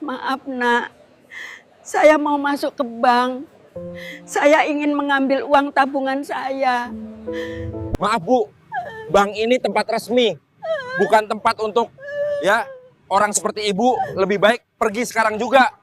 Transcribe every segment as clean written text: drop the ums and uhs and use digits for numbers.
Maaf nak, saya mau masuk ke bank. Saya ingin mengambil uang tabungan saya. Maaf Bu, bank ini tempat resmi, bukan tempat untuk ya orang seperti Ibu. Lebih baik pergi sekarang juga.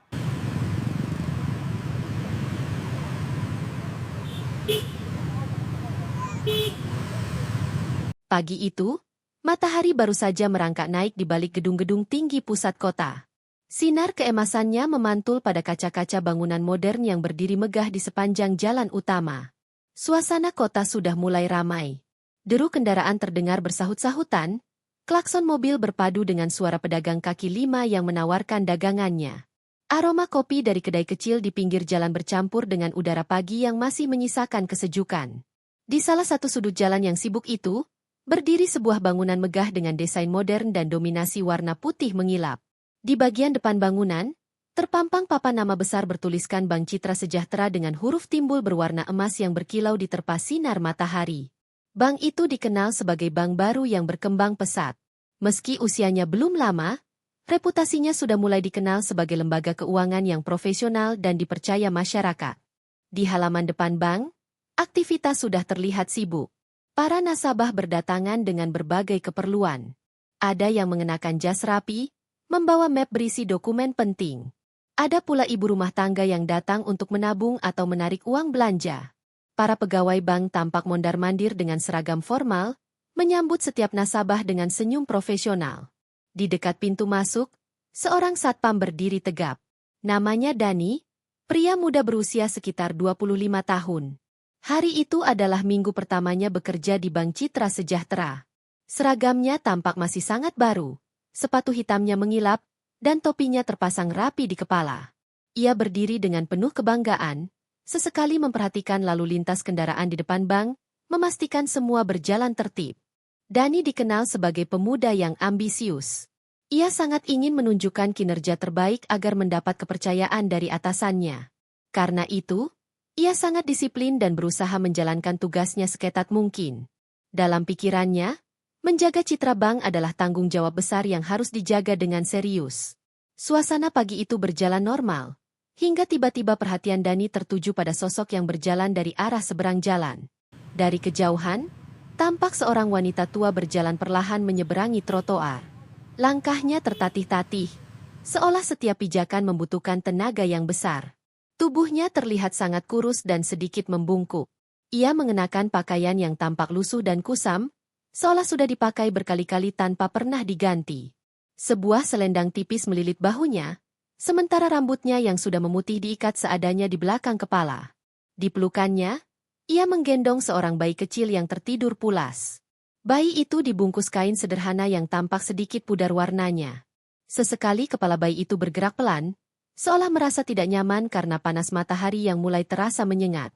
Pagi itu, matahari baru saja merangkak naik di balik gedung-gedung tinggi pusat kota. Sinar keemasannya memantul pada kaca-kaca bangunan modern yang berdiri megah di sepanjang jalan utama. Suasana kota sudah mulai ramai. Deru kendaraan terdengar bersahut-sahutan, klakson mobil berpadu dengan suara pedagang kaki lima yang menawarkan dagangannya. Aroma kopi dari kedai kecil di pinggir jalan bercampur dengan udara pagi yang masih menyisakan kesejukan. Di salah satu sudut jalan yang sibuk itu, berdiri sebuah bangunan megah dengan desain modern dan dominasi warna putih mengilap. Di bagian depan bangunan, terpampang papan nama besar bertuliskan Bank Citra Sejahtera dengan huruf timbul berwarna emas yang berkilau diterpa sinar matahari. Bank itu dikenal sebagai bank baru yang berkembang pesat. Meski usianya belum lama, reputasinya sudah mulai dikenal sebagai lembaga keuangan yang profesional dan dipercaya masyarakat. Di halaman depan bank, aktivitas sudah terlihat sibuk. Para nasabah berdatangan dengan berbagai keperluan. Ada yang mengenakan jas rapi, membawa map berisi dokumen penting. Ada pula ibu rumah tangga yang datang untuk menabung atau menarik uang belanja. Para pegawai bank tampak mondar-mandir dengan seragam formal, menyambut setiap nasabah dengan senyum profesional. Di dekat pintu masuk, seorang satpam berdiri tegap. Namanya Dani, pria muda berusia sekitar 25 tahun. Hari itu adalah minggu pertamanya bekerja di Bank Citra Sejahtera. Seragamnya tampak masih sangat baru. Sepatu hitamnya mengilap, dan topinya terpasang rapi di kepala. Ia berdiri dengan penuh kebanggaan, sesekali memperhatikan lalu lintas kendaraan di depan bank, memastikan semua berjalan tertib. Dani dikenal sebagai pemuda yang ambisius. Ia sangat ingin menunjukkan kinerja terbaik agar mendapat kepercayaan dari atasannya. Karena itu, ia sangat disiplin dan berusaha menjalankan tugasnya seketat mungkin. Dalam pikirannya, menjaga citra bank adalah tanggung jawab besar yang harus dijaga dengan serius. Suasana pagi itu berjalan normal, hingga tiba-tiba perhatian Dani tertuju pada sosok yang berjalan dari arah seberang jalan. Dari kejauhan, tampak seorang wanita tua berjalan perlahan menyeberangi trotoar. Langkahnya tertatih-tatih, seolah setiap pijakan membutuhkan tenaga yang besar. Tubuhnya terlihat sangat kurus dan sedikit membungkuk. Ia mengenakan pakaian yang tampak lusuh dan kusam, seolah sudah dipakai berkali-kali tanpa pernah diganti. Sebuah selendang tipis melilit bahunya, sementara rambutnya yang sudah memutih diikat seadanya di belakang kepala. Di pelukannya, ia menggendong seorang bayi kecil yang tertidur pulas. Bayi itu dibungkus kain sederhana yang tampak sedikit pudar warnanya. Sesekali kepala bayi itu bergerak pelan, seolah merasa tidak nyaman karena panas matahari yang mulai terasa menyengat.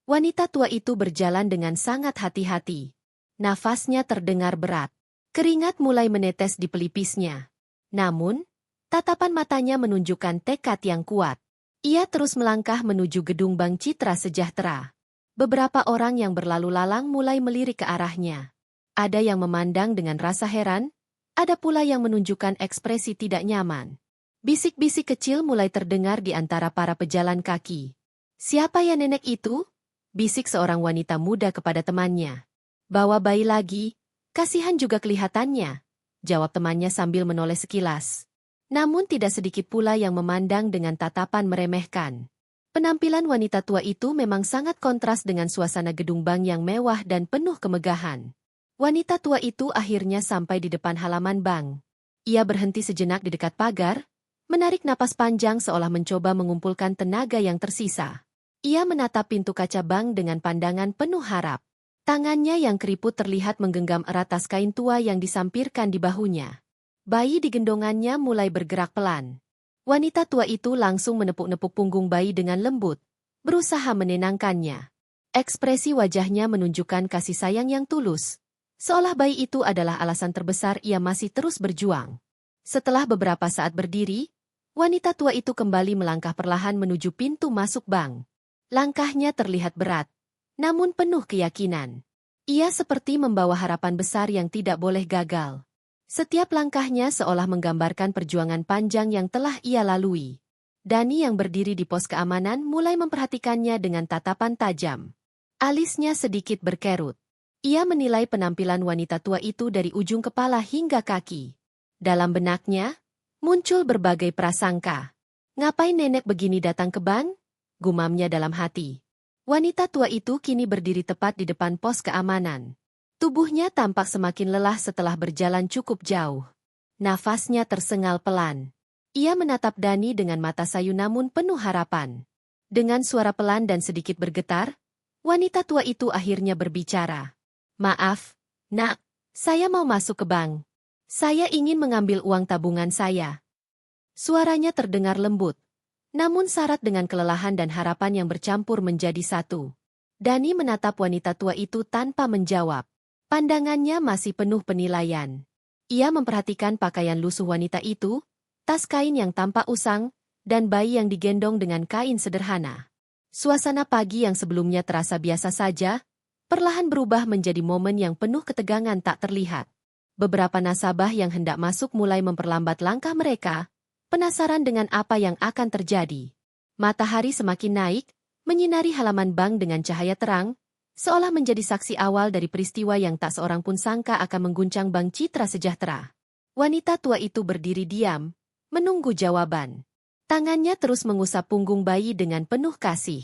Wanita tua itu berjalan dengan sangat hati-hati. Nafasnya terdengar berat. Keringat mulai menetes di pelipisnya. Namun, tatapan matanya menunjukkan tekad yang kuat. Ia terus melangkah menuju gedung Bank Citra Sejahtera. Beberapa orang yang berlalu lalang mulai melirik ke arahnya. Ada yang memandang dengan rasa heran, ada pula yang menunjukkan ekspresi tidak nyaman. Bisik-bisik kecil mulai terdengar di antara para pejalan kaki. "Siapa ya nenek itu?" bisik seorang wanita muda kepada temannya. "Bawa bayi lagi, kasihan juga kelihatannya," jawab temannya sambil menoleh sekilas. Namun tidak sedikit pula yang memandang dengan tatapan meremehkan. Penampilan wanita tua itu memang sangat kontras dengan suasana gedung bank yang mewah dan penuh kemegahan. Wanita tua itu akhirnya sampai di depan halaman bank. Ia berhenti sejenak di dekat pagar, menarik napas panjang seolah mencoba mengumpulkan tenaga yang tersisa. Ia menatap pintu kaca bank dengan pandangan penuh harap. Tangannya yang keriput terlihat menggenggam erat tas kain tua yang disampirkan di bahunya. Bayi di gendongannya mulai bergerak pelan. Wanita tua itu langsung menepuk-nepuk punggung bayi dengan lembut, berusaha menenangkannya. Ekspresi wajahnya menunjukkan kasih sayang yang tulus, seolah bayi itu adalah alasan terbesar ia masih terus berjuang. Setelah beberapa saat berdiri, wanita tua itu kembali melangkah perlahan menuju pintu masuk bank. Langkahnya terlihat berat, namun penuh keyakinan. Ia seperti membawa harapan besar yang tidak boleh gagal. Setiap langkahnya seolah menggambarkan perjuangan panjang yang telah ia lalui. Dani yang berdiri di pos keamanan mulai memperhatikannya dengan tatapan tajam. Alisnya sedikit berkerut. Ia menilai penampilan wanita tua itu dari ujung kepala hingga kaki. Dalam benaknya, muncul berbagai prasangka. Ngapain nenek begini datang ke bank? Gumamnya dalam hati. Wanita tua itu kini berdiri tepat di depan pos keamanan. Tubuhnya tampak semakin lelah setelah berjalan cukup jauh. Nafasnya tersengal pelan. Ia menatap Dani dengan mata sayu namun penuh harapan. Dengan suara pelan dan sedikit bergetar, wanita tua itu akhirnya berbicara. Maaf, nak, saya mau masuk ke bank. Saya ingin mengambil uang tabungan saya. Suaranya terdengar lembut, namun syarat dengan kelelahan dan harapan yang bercampur menjadi satu. Dani menatap wanita tua itu tanpa menjawab. Pandangannya masih penuh penilaian. Ia memperhatikan pakaian lusuh wanita itu, tas kain yang tampak usang, dan bayi yang digendong dengan kain sederhana. Suasana pagi yang sebelumnya terasa biasa saja, perlahan berubah menjadi momen yang penuh ketegangan tak terlihat. Beberapa nasabah yang hendak masuk mulai memperlambat langkah mereka, penasaran dengan apa yang akan terjadi. Matahari semakin naik, menyinari halaman bank dengan cahaya terang, seolah menjadi saksi awal dari peristiwa yang tak seorang pun sangka akan mengguncang Bank Citra Sejahtera. Wanita tua itu berdiri diam, menunggu jawaban. Tangannya terus mengusap punggung bayi dengan penuh kasih.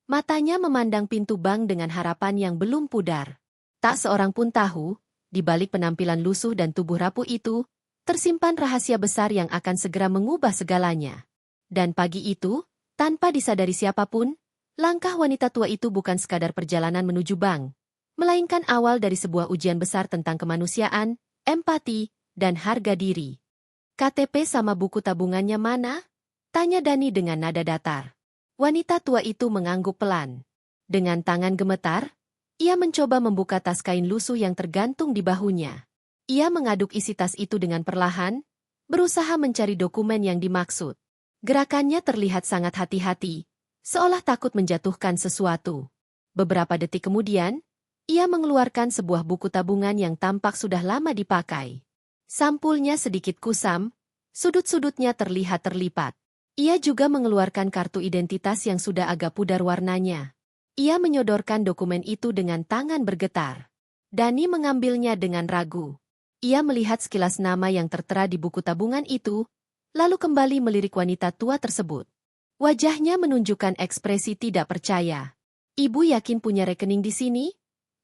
Matanya memandang pintu bank dengan harapan yang belum pudar. Tak seorang pun tahu, di balik penampilan lusuh dan tubuh rapuh itu, tersimpan rahasia besar yang akan segera mengubah segalanya. Dan pagi itu, tanpa disadari siapapun, langkah wanita tua itu bukan sekadar perjalanan menuju bank, melainkan awal dari sebuah ujian besar tentang kemanusiaan, empati, dan harga diri. KTP sama buku tabungannya mana? Tanya Dani dengan nada datar. Wanita tua itu mengangguk pelan. Dengan tangan gemetar, ia mencoba membuka tas kain lusuh yang tergantung di bahunya. Ia mengaduk isi tas itu dengan perlahan, berusaha mencari dokumen yang dimaksud. Gerakannya terlihat sangat hati-hati, seolah takut menjatuhkan sesuatu. Beberapa detik kemudian, ia mengeluarkan sebuah buku tabungan yang tampak sudah lama dipakai. Sampulnya sedikit kusam, sudut-sudutnya terlihat terlipat. Ia juga mengeluarkan kartu identitas yang sudah agak pudar warnanya. Ia menyodorkan dokumen itu dengan tangan bergetar. Dani mengambilnya dengan ragu. Ia melihat sekilas nama yang tertera di buku tabungan itu, lalu kembali melirik wanita tua tersebut. Wajahnya menunjukkan ekspresi tidak percaya. Ibu yakin punya rekening di sini?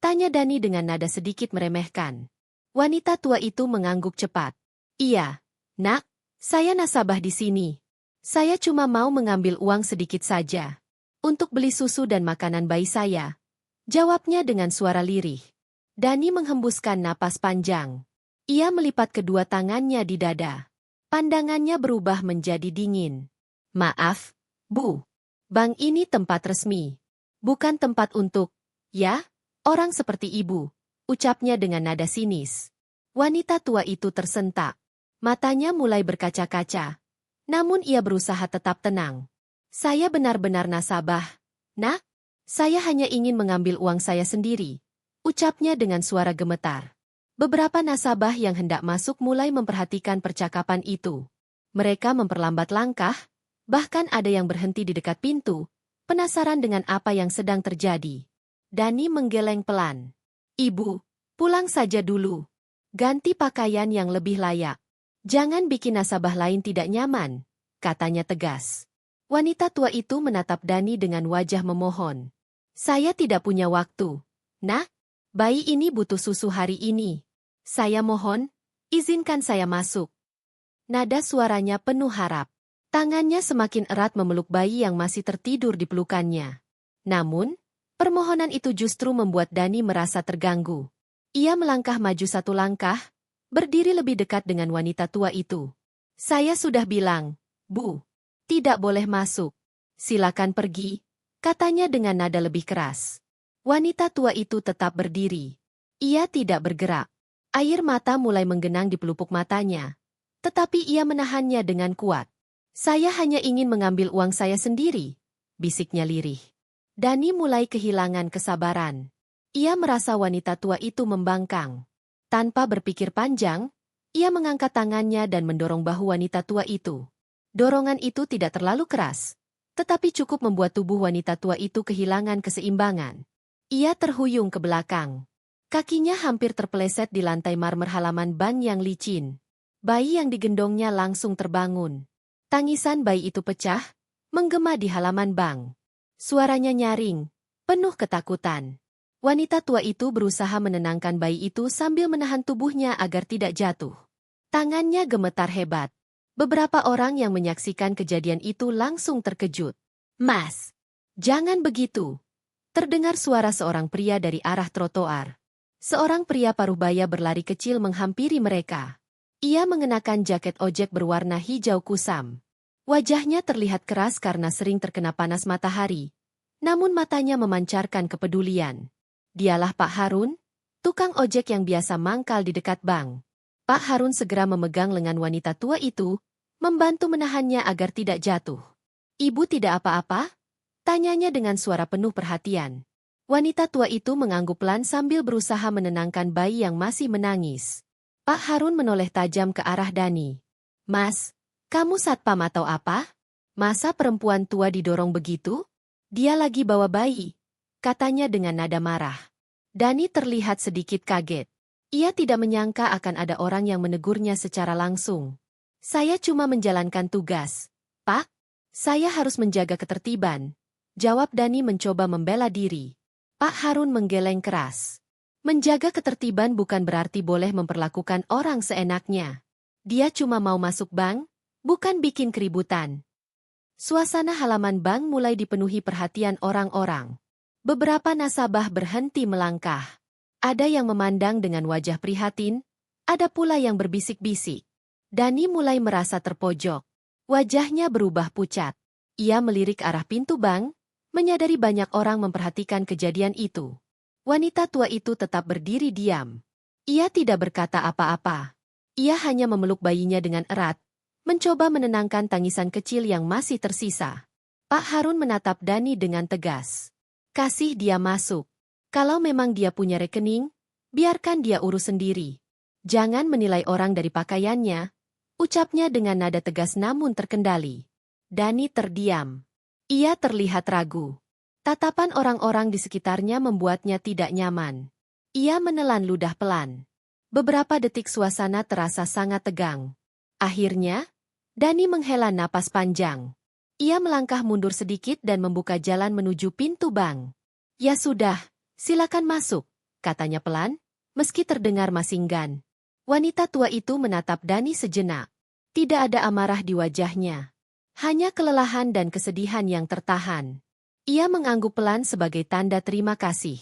Tanya Dani dengan nada sedikit meremehkan. Wanita tua itu mengangguk cepat. Iya, nak, saya nasabah di sini. Saya cuma mau mengambil uang sedikit saja. Untuk beli susu dan makanan bayi saya. Jawabnya dengan suara lirih. Dani menghembuskan napas panjang. Ia melipat kedua tangannya di dada. Pandangannya berubah menjadi dingin. Maaf, Bu. Bank ini tempat resmi. Bukan tempat untuk, ya, orang seperti ibu. Ucapnya dengan nada sinis. Wanita tua itu tersentak. Matanya mulai berkaca-kaca. Namun ia berusaha tetap tenang. Saya benar-benar nasabah. Nak, saya hanya ingin mengambil uang saya sendiri. Ucapnya dengan suara gemetar. Beberapa nasabah yang hendak masuk mulai memperhatikan percakapan itu. Mereka memperlambat langkah, bahkan ada yang berhenti di dekat pintu, penasaran dengan apa yang sedang terjadi. Dani menggeleng pelan. Ibu, pulang saja dulu. Ganti pakaian yang lebih layak. Jangan bikin nasabah lain tidak nyaman, katanya tegas. Wanita tua itu menatap Dani dengan wajah memohon. Saya tidak punya waktu. Nak, bayi ini butuh susu hari ini. Saya mohon, izinkan saya masuk. Nada suaranya penuh harap. Tangannya semakin erat memeluk bayi yang masih tertidur di pelukannya. Namun, permohonan itu justru membuat Dani merasa terganggu. Ia melangkah maju satu langkah, berdiri lebih dekat dengan wanita tua itu. Saya sudah bilang, Bu, tidak boleh masuk. Silakan pergi, katanya dengan nada lebih keras. Wanita tua itu tetap berdiri. Ia tidak bergerak. Air mata mulai menggenang di pelupuk matanya. Tetapi ia menahannya dengan kuat. Saya hanya ingin mengambil uang saya sendiri, bisiknya lirih. Dani mulai kehilangan kesabaran. Ia merasa wanita tua itu membangkang. Tanpa berpikir panjang, Ia mengangkat tangannya dan mendorong bahu wanita tua itu. Dorongan itu tidak terlalu keras, tetapi cukup membuat tubuh wanita tua itu kehilangan keseimbangan. Ia terhuyung ke belakang. Kakinya hampir terpeleset di lantai marmer halaman bank yang licin. Bayi yang digendongnya langsung terbangun. Tangisan bayi itu pecah, menggema di halaman bank. Suaranya nyaring, penuh ketakutan. Wanita tua itu berusaha menenangkan bayi itu sambil menahan tubuhnya agar tidak jatuh. Tangannya gemetar hebat. Beberapa orang yang menyaksikan kejadian itu langsung terkejut. "Mas, jangan begitu!" Terdengar suara seorang pria dari arah trotoar. Seorang pria paruh baya berlari kecil menghampiri mereka. Ia mengenakan jaket ojek berwarna hijau kusam. Wajahnya terlihat keras karena sering terkena panas matahari. Namun matanya memancarkan kepedulian. Dialah Pak Harun, tukang ojek yang biasa mangkal di dekat bank. Pak Harun segera memegang lengan wanita tua itu, membantu menahannya agar tidak jatuh. "Ibu tidak apa-apa?" Tanyanya dengan suara penuh perhatian. Wanita tua itu mengangguk pelan sambil berusaha menenangkan bayi yang masih menangis. Pak Harun menoleh tajam ke arah Dani. "Mas, kamu satpam atau apa? Masa perempuan tua didorong begitu? Dia lagi bawa bayi," katanya dengan nada marah. Dani terlihat sedikit kaget. Ia tidak menyangka akan ada orang yang menegurnya secara langsung. "Saya cuma menjalankan tugas, Pak. Saya harus menjaga ketertiban," jawab Dani mencoba membela diri. Pak Harun menggeleng keras. Menjaga ketertiban bukan berarti boleh memperlakukan orang seenaknya. Dia cuma mau masuk bank, bukan bikin keributan. Suasana halaman bank mulai dipenuhi perhatian orang-orang. Beberapa nasabah berhenti melangkah. Ada yang memandang dengan wajah prihatin, ada pula yang berbisik-bisik. Dani mulai merasa terpojok. Wajahnya berubah pucat. Ia melirik arah pintu bank, menyadari banyak orang memperhatikan kejadian itu. Wanita tua itu tetap berdiri diam. Ia tidak berkata apa-apa. Ia hanya memeluk bayinya dengan erat, mencoba menenangkan tangisan kecil yang masih tersisa. Pak Harun menatap Dani dengan tegas. "Kasih dia masuk. Kalau memang dia punya rekening, biarkan dia urus sendiri. Jangan menilai orang dari pakaiannya," ucapnya dengan nada tegas namun terkendali. Dani terdiam. Ia terlihat ragu. Tatapan orang-orang di sekitarnya membuatnya tidak nyaman. Ia menelan ludah pelan. Beberapa detik suasana terasa sangat tegang. Akhirnya, Dani menghela napas panjang. Ia melangkah mundur sedikit dan membuka jalan menuju pintu bank. "Ya sudah, silakan masuk," katanya pelan, meski terdengar masinggan. Wanita tua itu menatap Dani sejenak. Tidak ada amarah di wajahnya. Hanya kelelahan dan kesedihan yang tertahan. Ia mengangguk pelan sebagai tanda terima kasih.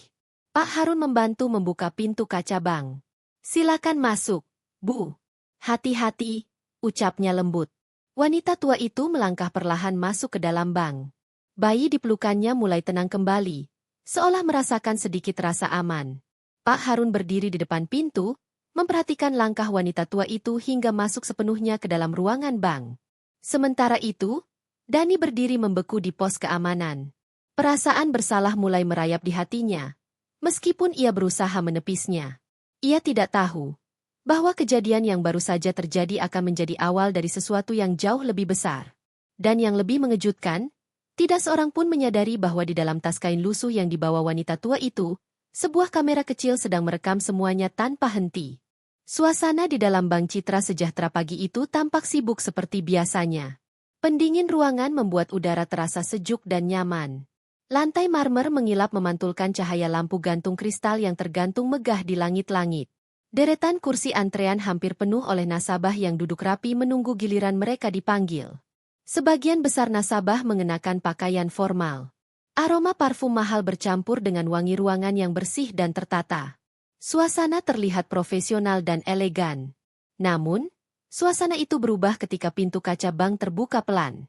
Pak Harun membantu membuka pintu kaca bank. "Silakan masuk, Bu." "Hati-hati," ucapnya lembut. Wanita tua itu melangkah perlahan masuk ke dalam bank. Bayi di pelukannya mulai tenang kembali, seolah merasakan sedikit rasa aman. Pak Harun berdiri di depan pintu, memperhatikan langkah wanita tua itu hingga masuk sepenuhnya ke dalam ruangan bank. Sementara itu, Dani berdiri membeku di pos keamanan. Perasaan bersalah mulai merayap di hatinya, meskipun ia berusaha menepisnya. Ia tidak tahu bahwa kejadian yang baru saja terjadi akan menjadi awal dari sesuatu yang jauh lebih besar. Dan yang lebih mengejutkan, tidak seorang pun menyadari bahwa di dalam tas kain lusuh yang dibawa wanita tua itu, sebuah kamera kecil sedang merekam semuanya tanpa henti. Suasana di dalam Bank Citra Sejahtera pagi itu tampak sibuk seperti biasanya. Pendingin ruangan membuat udara terasa sejuk dan nyaman. Lantai marmer mengilap memantulkan cahaya lampu gantung kristal yang tergantung megah di langit-langit. Deretan kursi antrean hampir penuh oleh nasabah yang duduk rapi menunggu giliran mereka dipanggil. Sebagian besar nasabah mengenakan pakaian formal. Aroma parfum mahal bercampur dengan wangi ruangan yang bersih dan tertata. Suasana terlihat profesional dan elegan. Namun, suasana itu berubah ketika pintu kaca bank terbuka pelan.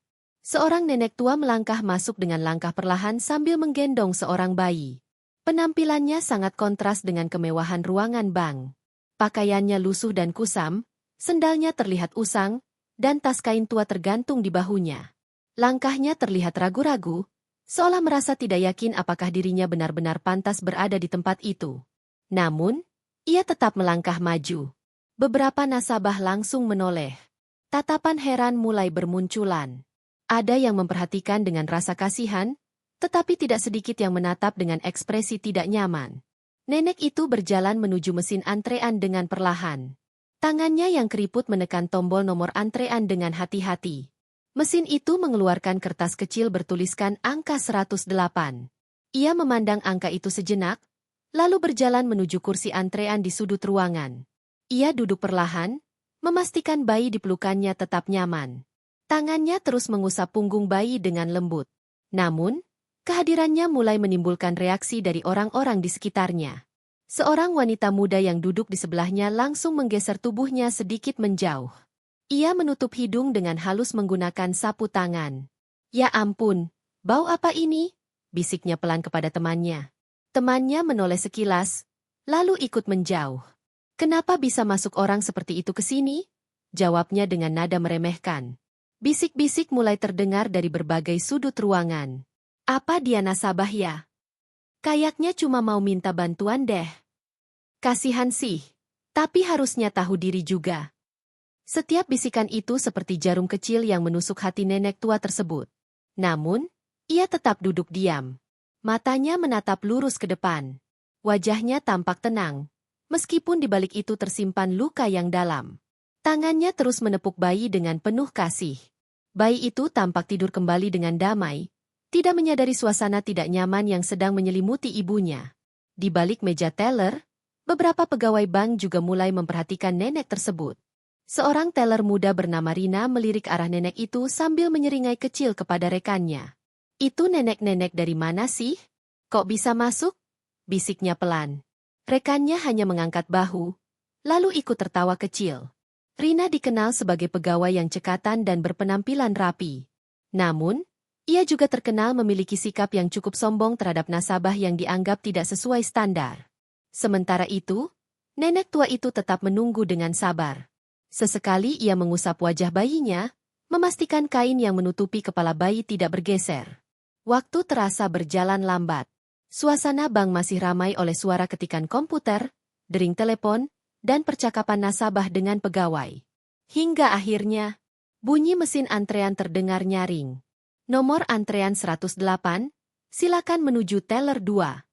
Seorang nenek tua melangkah masuk dengan langkah perlahan sambil menggendong seorang bayi. Penampilannya sangat kontras dengan kemewahan ruangan bank. Pakaiannya lusuh dan kusam, sendalnya terlihat usang, dan tas kain tua tergantung di bahunya. Langkahnya terlihat ragu-ragu, seolah merasa tidak yakin apakah dirinya benar-benar pantas berada di tempat itu. Namun, ia tetap melangkah maju. Beberapa nasabah langsung menoleh. Tatapan heran mulai bermunculan. Ada yang memperhatikan dengan rasa kasihan, tetapi tidak sedikit yang menatap dengan ekspresi tidak nyaman. Nenek itu berjalan menuju mesin antrean dengan perlahan. Tangannya yang keriput menekan tombol nomor antrean dengan hati-hati. Mesin itu mengeluarkan kertas kecil bertuliskan angka 108. Ia memandang angka itu sejenak, lalu berjalan menuju kursi antrean di sudut ruangan. Ia duduk perlahan, memastikan bayi di pelukannya tetap nyaman. Tangannya terus mengusap punggung bayi dengan lembut. Namun, kehadirannya mulai menimbulkan reaksi dari orang-orang di sekitarnya. Seorang wanita muda yang duduk di sebelahnya langsung menggeser tubuhnya sedikit menjauh. Ia menutup hidung dengan halus menggunakan sapu tangan. "Ya ampun, bau apa ini?" bisiknya pelan kepada temannya. Temannya menoleh sekilas, lalu ikut menjauh. "Kenapa bisa masuk orang seperti itu ke sini?" jawabnya dengan nada meremehkan. Bisik-bisik mulai terdengar dari berbagai sudut ruangan. "Apa dia nasabah ya? Kayaknya cuma mau minta bantuan deh. Kasihan sih, tapi harusnya tahu diri juga." Setiap bisikan itu seperti jarum kecil yang menusuk hati nenek tua tersebut. Namun, ia tetap duduk diam. Matanya menatap lurus ke depan. Wajahnya tampak tenang, meskipun di balik itu tersimpan luka yang dalam. Tangannya terus menepuk bayi dengan penuh kasih. Bayi itu tampak tidur kembali dengan damai, tidak menyadari suasana tidak nyaman yang sedang menyelimuti ibunya. Di balik meja teller, beberapa pegawai bank juga mulai memperhatikan nenek tersebut. Seorang teller muda bernama Rina melirik arah nenek itu sambil menyeringai kecil kepada rekannya. "Itu nenek-nenek dari mana sih? Kok bisa masuk?" bisiknya pelan. Rekannya hanya mengangkat bahu, lalu ikut tertawa kecil. Rina dikenal sebagai pegawai yang cekatan dan berpenampilan rapi. Namun, ia juga terkenal memiliki sikap yang cukup sombong terhadap nasabah yang dianggap tidak sesuai standar. Sementara itu, nenek tua itu tetap menunggu dengan sabar. Sesekali ia mengusap wajah bayinya, memastikan kain yang menutupi kepala bayi tidak bergeser. Waktu terasa berjalan lambat. Suasana bank masih ramai oleh suara ketikan komputer, dering telepon, dan percakapan nasabah dengan pegawai. Hingga akhirnya, bunyi mesin antrean terdengar nyaring. "Nomor antrean 108, silakan menuju teller 2.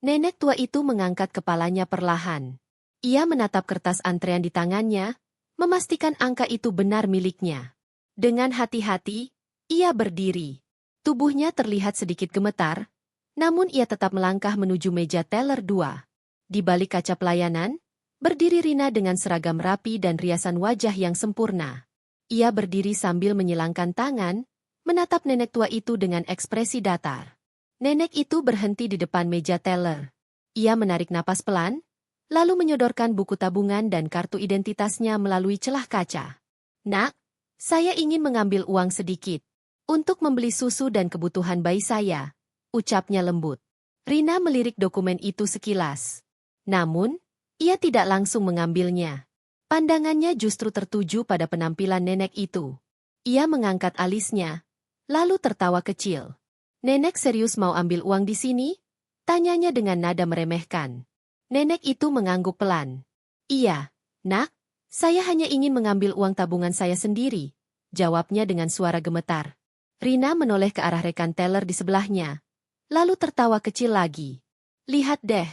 Nenek tua itu mengangkat kepalanya perlahan. Ia menatap kertas antrean di tangannya, memastikan angka itu benar miliknya. Dengan hati-hati, ia berdiri. Tubuhnya terlihat sedikit gemetar, namun ia tetap melangkah menuju meja teller 2. Di balik kaca pelayanan, berdiri Rina dengan seragam rapi dan riasan wajah yang sempurna. Ia berdiri sambil menyilangkan tangan, menatap nenek tua itu dengan ekspresi datar. Nenek itu berhenti di depan meja teller. Ia menarik napas pelan, lalu menyodorkan buku tabungan dan kartu identitasnya melalui celah kaca. "Nak, saya ingin mengambil uang sedikit untuk membeli susu dan kebutuhan bayi saya," ucapnya lembut. Rina melirik dokumen itu sekilas. Namun, ia tidak langsung mengambilnya. Pandangannya justru tertuju pada penampilan nenek itu. Ia mengangkat alisnya, lalu tertawa kecil. "Nenek serius mau ambil uang di sini?" tanyanya dengan nada meremehkan. Nenek itu mengangguk pelan. "Iya, nak, saya hanya ingin mengambil uang tabungan saya sendiri," jawabnya dengan suara gemetar. Rina menoleh ke arah rekan teller di sebelahnya, lalu tertawa kecil lagi. "Lihat deh,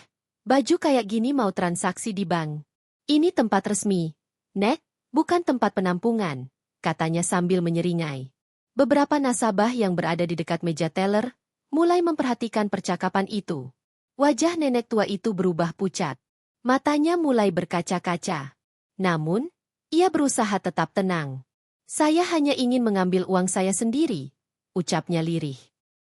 baju kayak gini mau transaksi di bank. Ini tempat resmi, Nek, bukan tempat penampungan," katanya sambil menyeringai. Beberapa nasabah yang berada di dekat meja teller mulai memperhatikan percakapan itu. Wajah nenek tua itu berubah pucat. Matanya mulai berkaca-kaca. Namun, ia berusaha tetap tenang. "Saya hanya ingin mengambil uang saya sendiri," ucapnya lirih.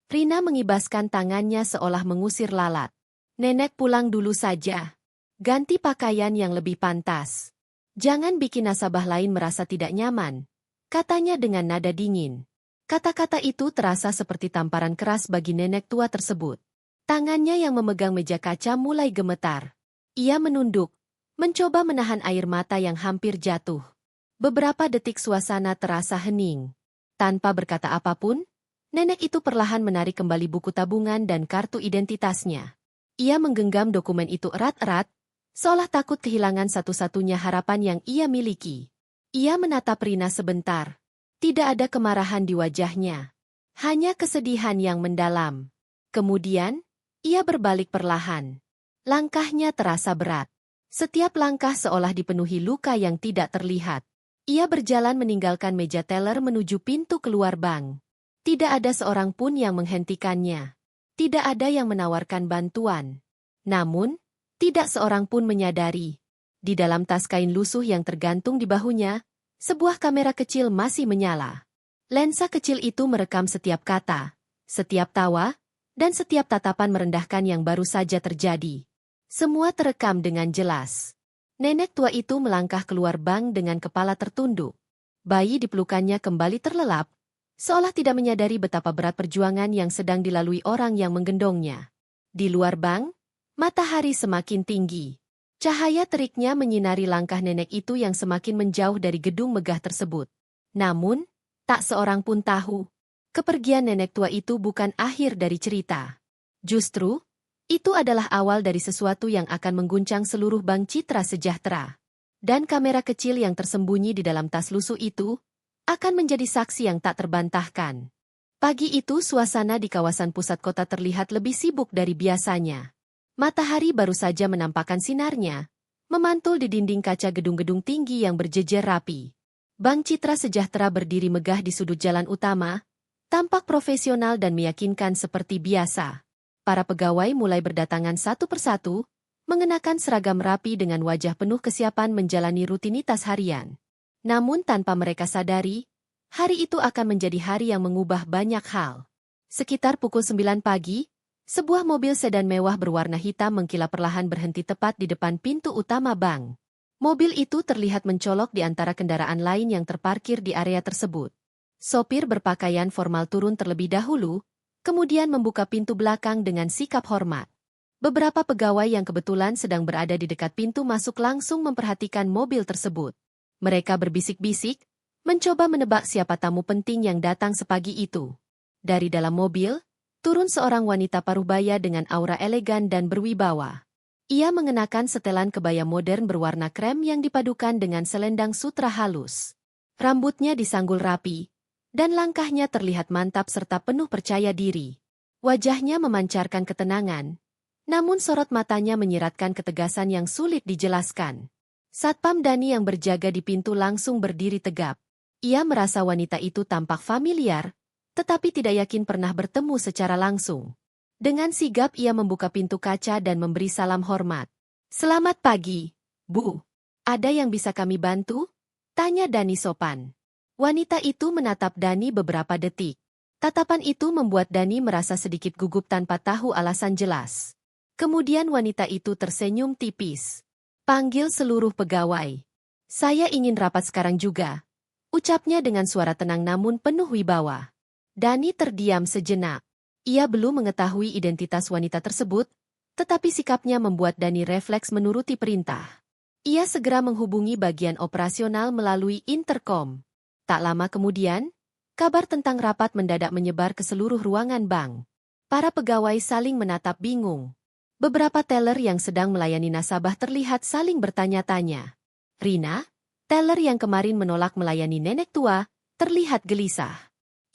Rina mengibaskan tangannya seolah mengusir lalat. "Nenek pulang dulu saja. Ganti pakaian yang lebih pantas. Jangan bikin nasabah lain merasa tidak nyaman," katanya dengan nada dingin. Kata-kata itu terasa seperti tamparan keras bagi nenek tua tersebut. Tangannya yang memegang meja kaca mulai gemetar. Ia menunduk, mencoba menahan air mata yang hampir jatuh. Beberapa detik suasana terasa hening. Tanpa berkata apapun, nenek itu perlahan menarik kembali buku tabungan dan kartu identitasnya. Ia menggenggam dokumen itu erat-erat, seolah takut kehilangan satu-satunya harapan yang ia miliki. Ia menatap Rina sebentar. Tidak ada kemarahan di wajahnya. Hanya kesedihan yang mendalam. Kemudian, ia berbalik perlahan. Langkahnya terasa berat. Setiap langkah seolah dipenuhi luka yang tidak terlihat. Ia berjalan meninggalkan meja teller menuju pintu keluar bank. Tidak ada seorang pun yang menghentikannya. Tidak ada yang menawarkan bantuan. Namun, tidak seorang pun menyadari. Di dalam tas kain lusuh yang tergantung di bahunya, sebuah kamera kecil masih menyala. Lensa kecil itu merekam setiap kata, setiap tawa, dan setiap tatapan merendahkan yang baru saja terjadi. Semua terekam dengan jelas. Nenek tua itu melangkah keluar bank dengan kepala tertunduk. Bayi di pelukannya kembali terlelap, seolah tidak menyadari betapa berat perjuangan yang sedang dilalui orang yang menggendongnya. Di luar bank, matahari semakin tinggi. Cahaya teriknya menyinari langkah nenek itu yang semakin menjauh dari gedung megah tersebut. Namun, tak seorang pun tahu, kepergian nenek tua itu bukan akhir dari cerita. Justru, itu adalah awal dari sesuatu yang akan mengguncang seluruh Bank Citra Sejahtera. Dan kamera kecil yang tersembunyi di dalam tas lusuh itu akan menjadi saksi yang tak terbantahkan. Pagi itu suasana di kawasan pusat kota terlihat lebih sibuk dari biasanya. Matahari baru saja menampakkan sinarnya, memantul di dinding kaca gedung-gedung tinggi yang berjejer rapi. Bank Citra Sejahtera berdiri megah di sudut jalan utama, tampak profesional dan meyakinkan seperti biasa. Para pegawai mulai berdatangan satu persatu, mengenakan seragam rapi dengan wajah penuh kesiapan menjalani rutinitas harian. Namun tanpa mereka sadari, hari itu akan menjadi hari yang mengubah banyak hal. Sekitar pukul 9 pagi, sebuah mobil sedan mewah berwarna hitam mengkilap perlahan berhenti tepat di depan pintu utama bank. Mobil itu terlihat mencolok di antara kendaraan lain yang terparkir di area tersebut. Sopir berpakaian formal turun terlebih dahulu, kemudian membuka pintu belakang dengan sikap hormat. Beberapa pegawai yang kebetulan sedang berada di dekat pintu masuk langsung memperhatikan mobil tersebut. Mereka berbisik-bisik, mencoba menebak siapa tamu penting yang datang sepagi itu. Dari dalam mobil, turun seorang wanita parubaya dengan aura elegan dan berwibawa. Ia mengenakan setelan kebaya modern berwarna krem yang dipadukan dengan selendang sutra halus. Rambutnya disanggul rapi, dan langkahnya terlihat mantap serta penuh percaya diri. Wajahnya memancarkan ketenangan, namun sorot matanya menyiratkan ketegasan yang sulit dijelaskan. Satpam Dani yang berjaga di pintu langsung berdiri tegap. Ia merasa wanita itu tampak familiar, tetapi tidak yakin pernah bertemu secara langsung. Dengan sigap ia membuka pintu kaca dan memberi salam hormat. "Selamat pagi, Bu. Ada yang bisa kami bantu?" tanya Dani sopan. Wanita itu menatap Dani beberapa detik. Tatapan itu membuat Dani merasa sedikit gugup tanpa tahu alasan jelas. Kemudian wanita itu tersenyum tipis. "Panggil seluruh pegawai. Saya ingin rapat sekarang juga," ucapnya dengan suara tenang namun penuh wibawa. Dani terdiam sejenak. Ia belum mengetahui identitas wanita tersebut, tetapi sikapnya membuat Dani refleks menuruti perintah. Ia segera menghubungi bagian operasional melalui interkom. Tak lama kemudian, kabar tentang rapat mendadak menyebar ke seluruh ruangan bank. Para pegawai saling menatap bingung. Beberapa teller yang sedang melayani nasabah terlihat saling bertanya-tanya. Rina, teller yang kemarin menolak melayani nenek tua, terlihat gelisah.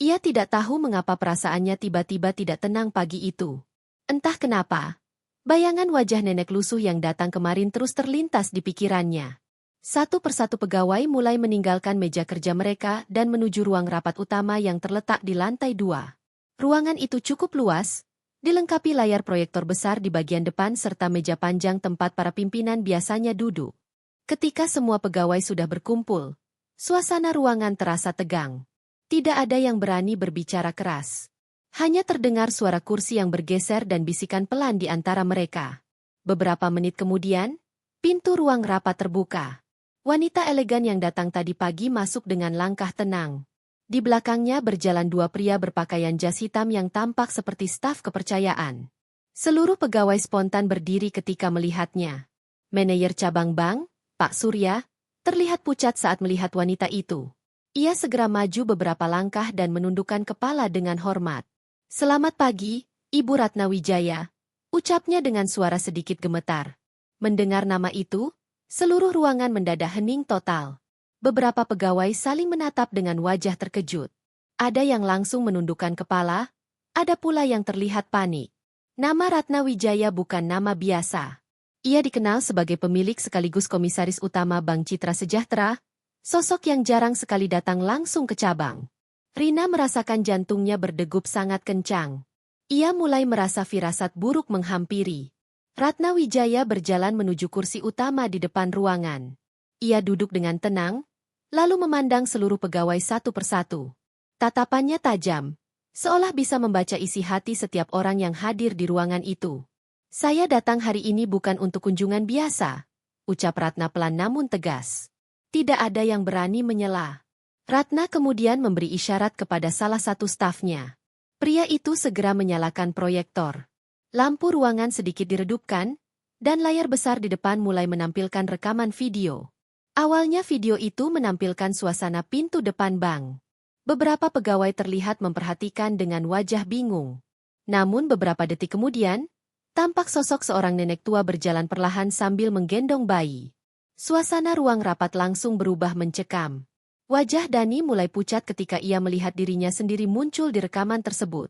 Ia tidak tahu mengapa perasaannya tiba-tiba tidak tenang pagi itu. Entah kenapa, bayangan wajah nenek lusuh yang datang kemarin terus terlintas di pikirannya. Satu persatu pegawai mulai meninggalkan meja kerja mereka dan menuju ruang rapat utama yang terletak di lantai 2. Ruangan itu cukup luas, dilengkapi layar proyektor besar di bagian depan serta meja panjang tempat para pimpinan biasanya duduk. Ketika semua pegawai sudah berkumpul, suasana ruangan terasa tegang. Tidak ada yang berani berbicara keras. Hanya terdengar suara kursi yang bergeser dan bisikan pelan di antara mereka. Beberapa menit kemudian, pintu ruang rapat terbuka. Wanita elegan yang datang tadi pagi masuk dengan langkah tenang. Di belakangnya berjalan dua pria berpakaian jas hitam yang tampak seperti staf kepercayaan. Seluruh pegawai spontan berdiri ketika melihatnya. Manajer cabang bank, Pak Surya, terlihat pucat saat melihat wanita itu. Ia segera maju beberapa langkah dan menundukkan kepala dengan hormat. "Selamat pagi, Ibu Ratna Wijaya," ucapnya dengan suara sedikit gemetar. Mendengar nama itu, seluruh ruangan mendadak hening total. Beberapa pegawai saling menatap dengan wajah terkejut. Ada yang langsung menundukkan kepala, ada pula yang terlihat panik. Nama Ratna Wijaya bukan nama biasa. Ia dikenal sebagai pemilik sekaligus komisaris utama Bank Citra Sejahtera, sosok yang jarang sekali datang langsung ke cabang. Rina merasakan jantungnya berdegup sangat kencang. Ia mulai merasa firasat buruk menghampiri. Ratna Wijaya berjalan menuju kursi utama di depan ruangan. Ia duduk dengan tenang, lalu memandang seluruh pegawai satu persatu. Tatapannya tajam, seolah bisa membaca isi hati setiap orang yang hadir di ruangan itu. "Saya datang hari ini bukan untuk kunjungan biasa," ucap Ratna pelan namun tegas. Tidak ada yang berani menyela. Ratna kemudian memberi isyarat kepada salah satu stafnya. Pria itu segera menyalakan proyektor. Lampu ruangan sedikit diredupkan, dan layar besar di depan mulai menampilkan rekaman video. Awalnya video itu menampilkan suasana pintu depan bank. Beberapa pegawai terlihat memperhatikan dengan wajah bingung. Namun beberapa detik kemudian, tampak sosok seorang nenek tua berjalan perlahan sambil menggendong bayi. Suasana ruang rapat langsung berubah mencekam. Wajah Dani mulai pucat ketika ia melihat dirinya sendiri muncul di rekaman tersebut.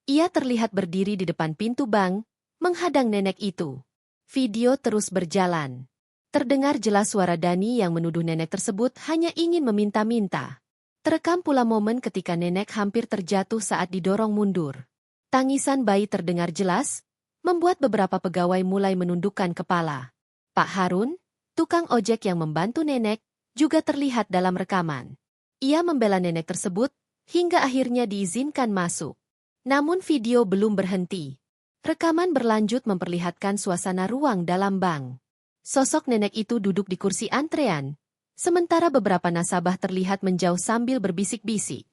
Ia terlihat berdiri di depan pintu bank, menghadang nenek itu. Video terus berjalan. Terdengar jelas suara Dani yang menuduh nenek tersebut hanya ingin meminta-minta. Terekam pula momen ketika nenek hampir terjatuh saat didorong mundur. Tangisan bayi terdengar jelas, membuat beberapa pegawai mulai menundukkan kepala. Pak Harun, tukang ojek yang membantu nenek, juga terlihat dalam rekaman. Ia membela nenek tersebut, hingga akhirnya diizinkan masuk. Namun video belum berhenti. Rekaman berlanjut memperlihatkan suasana ruang dalam bank. Sosok nenek itu duduk di kursi antrean, sementara beberapa nasabah terlihat menjauh sambil berbisik-bisik.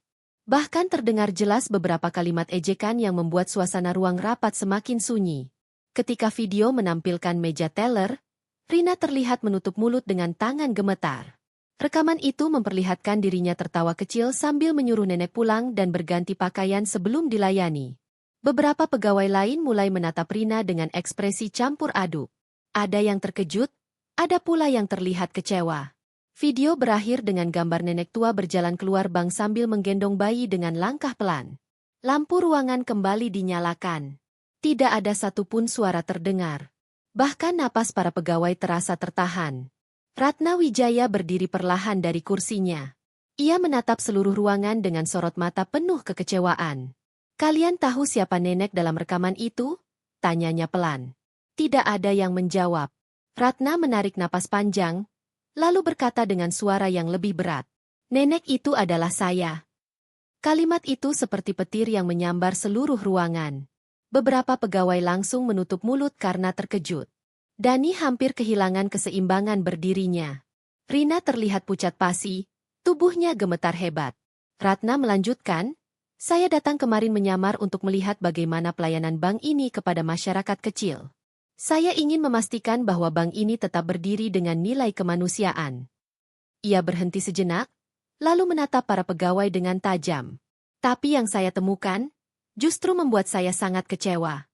Bahkan terdengar jelas beberapa kalimat ejekan yang membuat suasana ruang rapat semakin sunyi. Ketika video menampilkan meja teller, Rina terlihat menutup mulut dengan tangan gemetar. Rekaman itu memperlihatkan dirinya tertawa kecil sambil menyuruh nenek pulang dan berganti pakaian sebelum dilayani. Beberapa pegawai lain mulai menatap Rina dengan ekspresi campur aduk. Ada yang terkejut, ada pula yang terlihat kecewa. Video berakhir dengan gambar nenek tua berjalan keluar bank sambil menggendong bayi dengan langkah pelan. Lampu ruangan kembali dinyalakan. Tidak ada satupun suara terdengar. Bahkan napas para pegawai terasa tertahan. Ratna Wijaya berdiri perlahan dari kursinya. Ia menatap seluruh ruangan dengan sorot mata penuh kekecewaan. "Kalian tahu siapa nenek dalam rekaman itu?" tanyanya pelan. Tidak ada yang menjawab. Ratna menarik napas panjang, lalu berkata dengan suara yang lebih berat. "Nenek itu adalah saya." Kalimat itu seperti petir yang menyambar seluruh ruangan. Beberapa pegawai langsung menutup mulut karena terkejut. Dani hampir kehilangan keseimbangan berdirinya. Rina terlihat pucat pasi, tubuhnya gemetar hebat. Ratna melanjutkan, "Saya datang kemarin menyamar untuk melihat bagaimana pelayanan bank ini kepada masyarakat kecil. Saya ingin memastikan bahwa bank ini tetap berdiri dengan nilai kemanusiaan." Ia berhenti sejenak, lalu menatap para pegawai dengan tajam. "Tapi yang saya temukan, justru membuat saya sangat kecewa."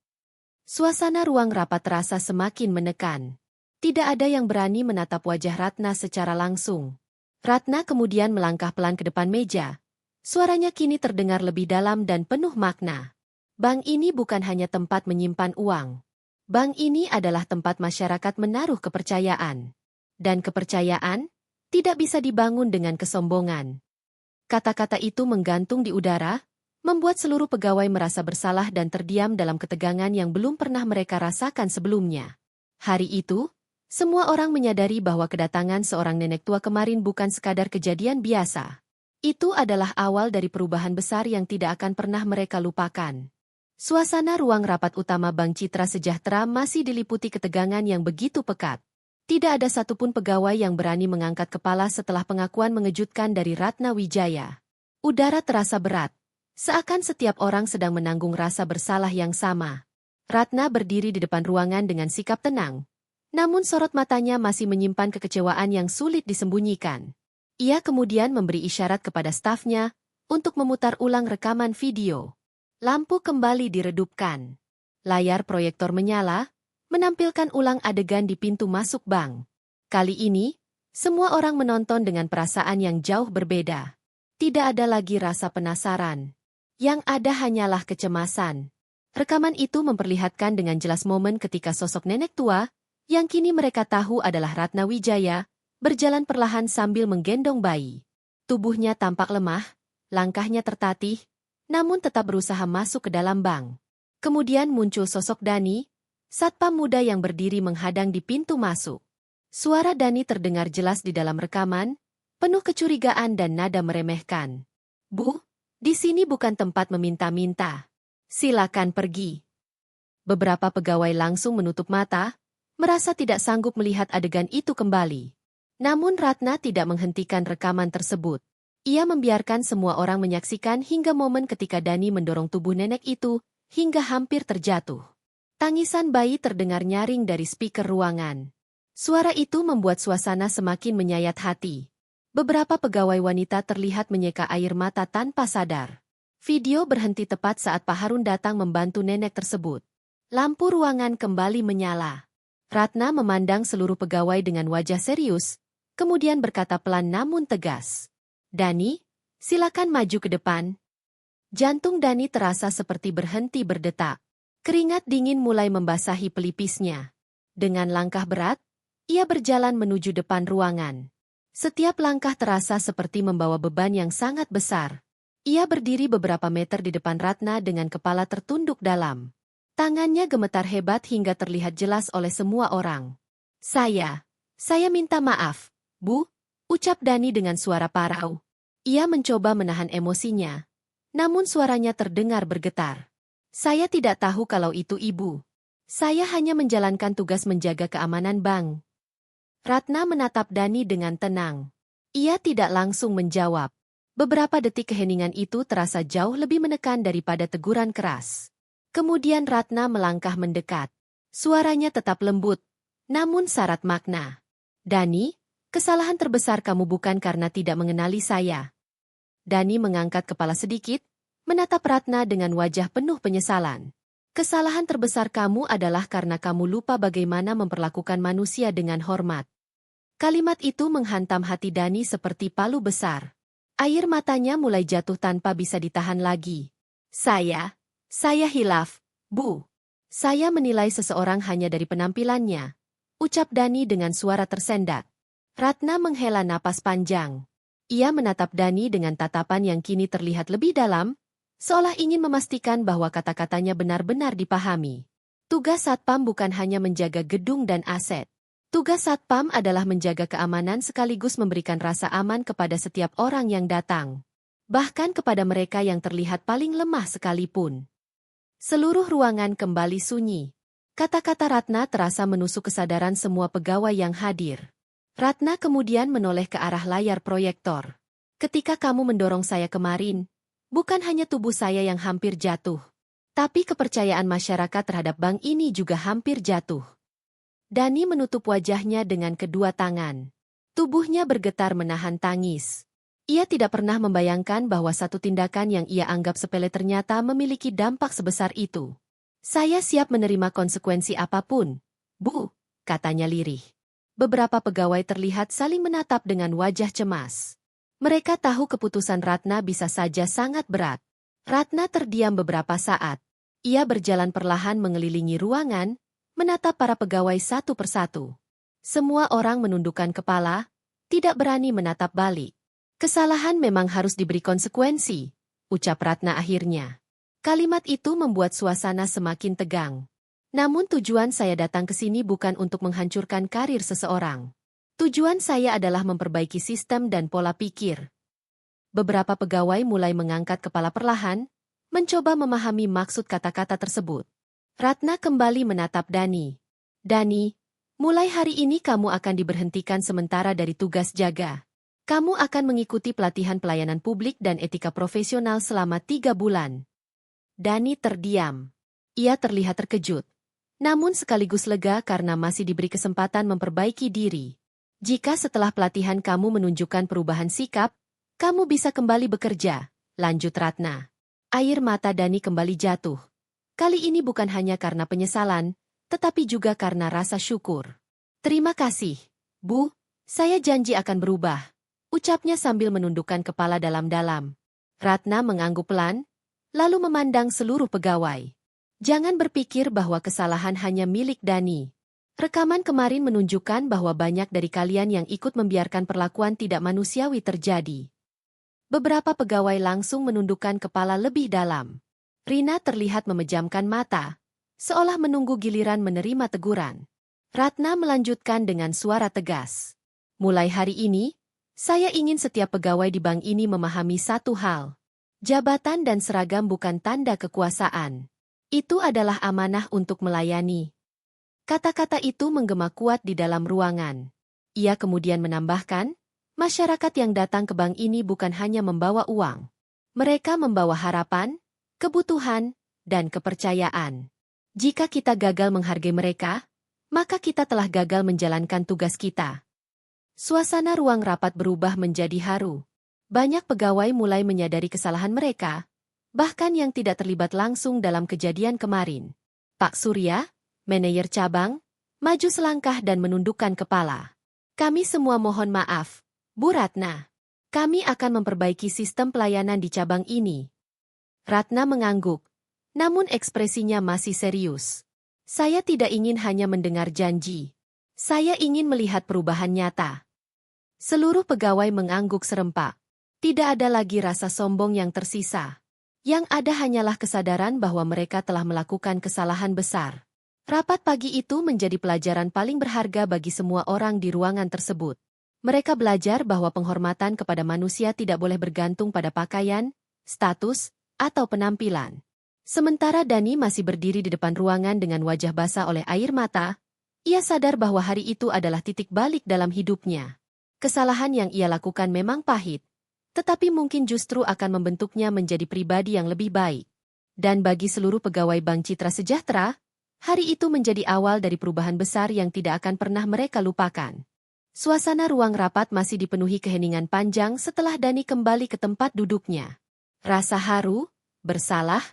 Suasana ruang rapat terasa semakin menekan. Tidak ada yang berani menatap wajah Ratna secara langsung. Ratna kemudian melangkah pelan ke depan meja. Suaranya kini terdengar lebih dalam dan penuh makna. "Bank ini bukan hanya tempat menyimpan uang. Bank ini adalah tempat masyarakat menaruh kepercayaan. Dan kepercayaan tidak bisa dibangun dengan kesombongan." Kata-kata itu menggantung di udara, membuat seluruh pegawai merasa bersalah dan terdiam dalam ketegangan yang belum pernah mereka rasakan sebelumnya. Hari itu, semua orang menyadari bahwa kedatangan seorang nenek tua kemarin bukan sekadar kejadian biasa. Itu adalah awal dari perubahan besar yang tidak akan pernah mereka lupakan. Suasana ruang rapat utama Bank Citra Sejahtera masih diliputi ketegangan yang begitu pekat. Tidak ada satupun pegawai yang berani mengangkat kepala setelah pengakuan mengejutkan dari Ratna Wijaya. Udara terasa berat. Seakan setiap orang sedang menanggung rasa bersalah yang sama. Ratna berdiri di depan ruangan dengan sikap tenang. Namun sorot matanya masih menyimpan kekecewaan yang sulit disembunyikan. Ia kemudian memberi isyarat kepada stafnya untuk memutar ulang rekaman video. Lampu kembali diredupkan. Layar proyektor menyala, menampilkan ulang adegan di pintu masuk bank. Kali ini, semua orang menonton dengan perasaan yang jauh berbeda. Tidak ada lagi rasa penasaran. Yang ada hanyalah kecemasan. Rekaman itu memperlihatkan dengan jelas momen ketika sosok nenek tua, yang kini mereka tahu adalah Ratna Wijaya, berjalan perlahan sambil menggendong bayi. Tubuhnya tampak lemah, langkahnya tertatih, namun tetap berusaha masuk ke dalam bank. Kemudian muncul sosok Dani, satpam muda yang berdiri menghadang di pintu masuk. Suara Dani terdengar jelas di dalam rekaman, penuh kecurigaan dan nada meremehkan. "Bu, di sini bukan tempat meminta-minta. Silakan pergi." Beberapa pegawai langsung menutup mata, merasa tidak sanggup melihat adegan itu kembali. Namun Ratna tidak menghentikan rekaman tersebut. Ia membiarkan semua orang menyaksikan hingga momen ketika Dani mendorong tubuh nenek itu, hingga hampir terjatuh. Tangisan bayi terdengar nyaring dari speaker ruangan. Suara itu membuat suasana semakin menyayat hati. Beberapa pegawai wanita terlihat menyeka air mata tanpa sadar. Video berhenti tepat saat Pak Harun datang membantu nenek tersebut. Lampu ruangan kembali menyala. Ratna memandang seluruh pegawai dengan wajah serius, kemudian berkata pelan namun tegas. "Dani, silakan maju ke depan." Jantung Dani terasa seperti berhenti berdetak. Keringat dingin mulai membasahi pelipisnya. Dengan langkah berat, ia berjalan menuju depan ruangan. Setiap langkah terasa seperti membawa beban yang sangat besar. Ia berdiri beberapa meter di depan Ratna dengan kepala tertunduk dalam. Tangannya gemetar hebat hingga terlihat jelas oleh semua orang. Saya minta maaf, Bu," ucap Dani dengan suara parau. Ia mencoba menahan emosinya, namun suaranya terdengar bergetar. "Saya tidak tahu kalau itu Ibu. Saya hanya menjalankan tugas menjaga keamanan bank." Ratna menatap Dani dengan tenang. Ia tidak langsung menjawab. Beberapa detik keheningan itu terasa jauh lebih menekan daripada teguran keras. Kemudian Ratna melangkah mendekat. Suaranya tetap lembut, namun syarat makna. "Dani, kesalahan terbesar kamu bukan karena tidak mengenali saya." Dani mengangkat kepala sedikit, menatap Ratna dengan wajah penuh penyesalan. "Kesalahan terbesar kamu adalah karena kamu lupa bagaimana memperlakukan manusia dengan hormat." Kalimat itu menghantam hati Dani seperti palu besar. Air matanya mulai jatuh tanpa bisa ditahan lagi. Saya hilaf, Bu. Saya menilai seseorang hanya dari penampilannya," ucap Dani dengan suara tersendat. Ratna menghela napas panjang. Ia menatap Dani dengan tatapan yang kini terlihat lebih dalam, seolah ingin memastikan bahwa kata-katanya benar-benar dipahami. Tugas satpam bukan hanya menjaga gedung dan aset. Tugas satpam adalah menjaga keamanan sekaligus memberikan rasa aman kepada setiap orang yang datang. Bahkan kepada mereka yang terlihat paling lemah sekalipun. Seluruh ruangan kembali sunyi. Kata-kata Ratna terasa menusuk kesadaran semua pegawai yang hadir. Ratna kemudian menoleh ke arah layar proyektor. "Ketika kamu mendorong saya kemarin, bukan hanya tubuh saya yang hampir jatuh, tapi kepercayaan masyarakat terhadap bank ini juga hampir jatuh." Dani menutup wajahnya dengan kedua tangan. Tubuhnya bergetar menahan tangis. Ia tidak pernah membayangkan bahwa satu tindakan yang ia anggap sepele ternyata memiliki dampak sebesar itu. "Saya siap menerima konsekuensi apapun, Bu," katanya lirih. Beberapa pegawai terlihat saling menatap dengan wajah cemas. Mereka tahu keputusan Ratna bisa saja sangat berat. Ratna terdiam beberapa saat. Ia berjalan perlahan mengelilingi ruangan, menatap para pegawai satu persatu. Semua orang menundukkan kepala, tidak berani menatap balik. "Kesalahan memang harus diberi konsekuensi," ucap Ratna akhirnya. Kalimat itu membuat suasana semakin tegang. "Namun tujuan saya datang ke sini bukan untuk menghancurkan karir seseorang. Tujuan saya adalah memperbaiki sistem dan pola pikir." Beberapa pegawai mulai mengangkat kepala perlahan, mencoba memahami maksud kata-kata tersebut. Ratna kembali menatap Dani. "Dani, mulai hari ini kamu akan diberhentikan sementara dari tugas jaga. Kamu akan mengikuti pelatihan pelayanan publik dan etika profesional selama 3 bulan. Dani terdiam. Ia terlihat terkejut, namun sekaligus lega karena masih diberi kesempatan memperbaiki diri. "Jika setelah pelatihan kamu menunjukkan perubahan sikap, kamu bisa kembali bekerja," lanjut Ratna. Air mata Dani kembali jatuh. Kali ini bukan hanya karena penyesalan, tetapi juga karena rasa syukur. Terima kasih, Bu. Saya janji akan berubah, ucapnya sambil menundukkan kepala dalam-dalam. Ratna mengangguk pelan, lalu memandang seluruh pegawai. Jangan berpikir bahwa kesalahan hanya milik Dani. Rekaman kemarin menunjukkan bahwa banyak dari kalian yang ikut membiarkan perlakuan tidak manusiawi terjadi. Beberapa pegawai langsung menundukkan kepala lebih dalam. Rina terlihat memejamkan mata, seolah menunggu giliran menerima teguran. Ratna melanjutkan dengan suara tegas. Mulai hari ini, saya ingin setiap pegawai di bank ini memahami satu hal. Jabatan dan seragam bukan tanda kekuasaan. Itu adalah amanah untuk melayani. Kata-kata itu menggema kuat di dalam ruangan. Ia kemudian menambahkan, masyarakat yang datang ke bank ini bukan hanya membawa uang. Mereka membawa harapan, kebutuhan, dan kepercayaan. Jika kita gagal menghargai mereka, maka kita telah gagal menjalankan tugas kita. Suasana ruang rapat berubah menjadi haru. Banyak pegawai mulai menyadari kesalahan mereka, bahkan yang tidak terlibat langsung dalam kejadian kemarin. Pak Surya, manajer cabang, maju selangkah dan menundukkan kepala. Kami semua mohon maaf, Bu Ratna. Kami akan memperbaiki sistem pelayanan di cabang ini. Ratna mengangguk, namun ekspresinya masih serius. Saya tidak ingin hanya mendengar janji. Saya ingin melihat perubahan nyata. Seluruh pegawai mengangguk serempak. Tidak ada lagi rasa sombong yang tersisa. Yang ada hanyalah kesadaran bahwa mereka telah melakukan kesalahan besar. Rapat pagi itu menjadi pelajaran paling berharga bagi semua orang di ruangan tersebut. Mereka belajar bahwa penghormatan kepada manusia tidak boleh bergantung pada pakaian, status, atau penampilan. Sementara Dani masih berdiri di depan ruangan dengan wajah basah oleh air mata, ia sadar bahwa hari itu adalah titik balik dalam hidupnya. Kesalahan yang ia lakukan memang pahit, tetapi mungkin justru akan membentuknya menjadi pribadi yang lebih baik. Dan bagi seluruh pegawai Bank Citra Sejahtera, hari itu menjadi awal dari perubahan besar yang tidak akan pernah mereka lupakan. Suasana ruang rapat masih dipenuhi keheningan panjang setelah Dani kembali ke tempat duduknya. Rasa haru, bersalah,